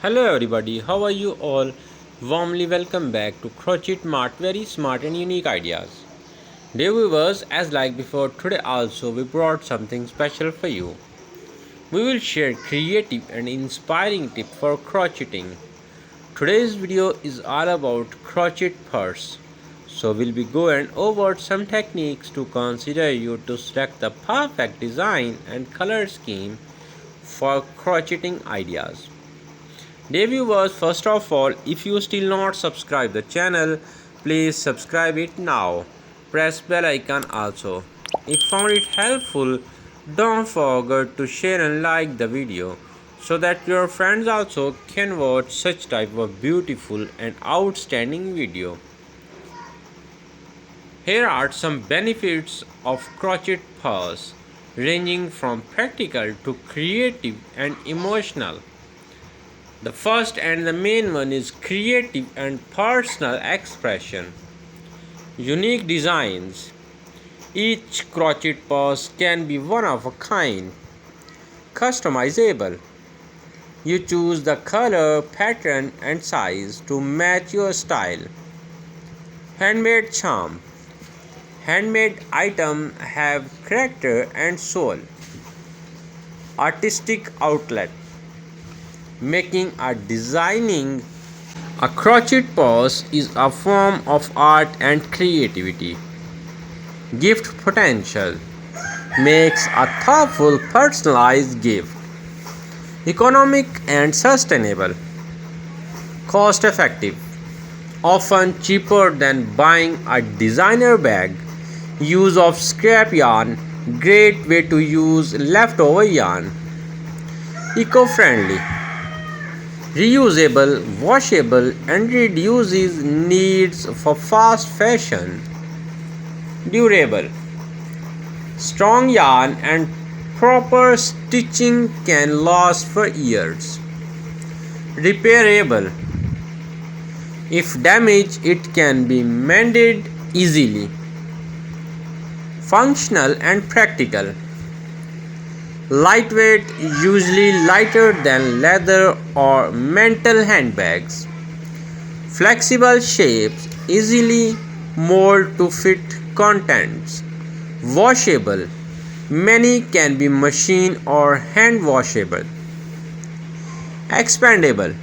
Hello everybody, how are you all? Warmly welcome back to Crochet Mart, very smart and unique ideas. Dear viewers, as like before, today also we brought something special for you. We will share creative and inspiring tips for crocheting. Today's video is all about crochet purse. So we'll be going over some techniques to consider you to select the perfect design and color scheme for crocheting ideas. Dear viewers, first of all, if you still not subscribe the channel, please subscribe it now. Press bell icon also. If found it helpful, don't forget to share and like the video so that your friends also can watch such type of beautiful and outstanding video. Here are some benefits of crochet purse, ranging from practical to creative and emotional. The first and the main one is creative and personal expression. Unique designs. Each crochet purse can be one of a kind. Customizable. You choose the color, pattern and size to match your style. Handmade charm. Handmade items have character and soul. Artistic outlet. Making or designing a crochet purse is a form of art and creativity. Gift potential. Makes a thoughtful personalized gift. Economic and sustainable. Cost effective. Often cheaper than buying a designer bag. Use of scrap yarn. Great way to use leftover yarn. Eco-friendly. Reusable, washable and reduces needs for fast fashion. Durable. Strong yarn and proper stitching can last for years. Repairable. If damaged, it can be mended easily. Functional and practical. Lightweight, usually lighter than leather or metal handbags. Flexible shapes, easily mold to fit contents. Washable, many can be machine or hand washable. Expandable,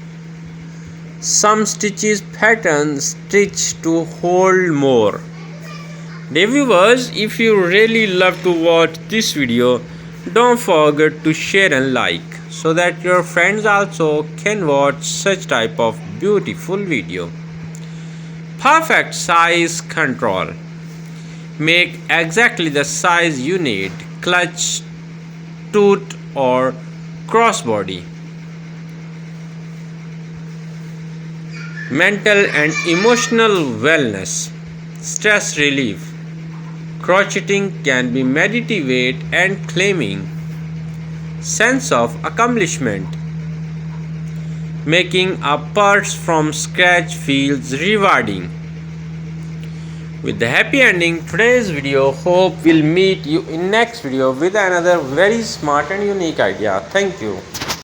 some stitches pattern stitch to hold more. Dear viewers, if you really love to watch this video, don't forget to share and like so that your friends also can watch such type of beautiful video. Perfect size control. Make exactly the size you need. Clutch, tote or crossbody. Mental and emotional wellness. Stress relief. Crocheting can be meditative and claiming. Sense of accomplishment. Making a purse from scratch feels rewarding. With the happy ending today's video, hope we'll meet you in next video with another very smart and unique idea. Thank you.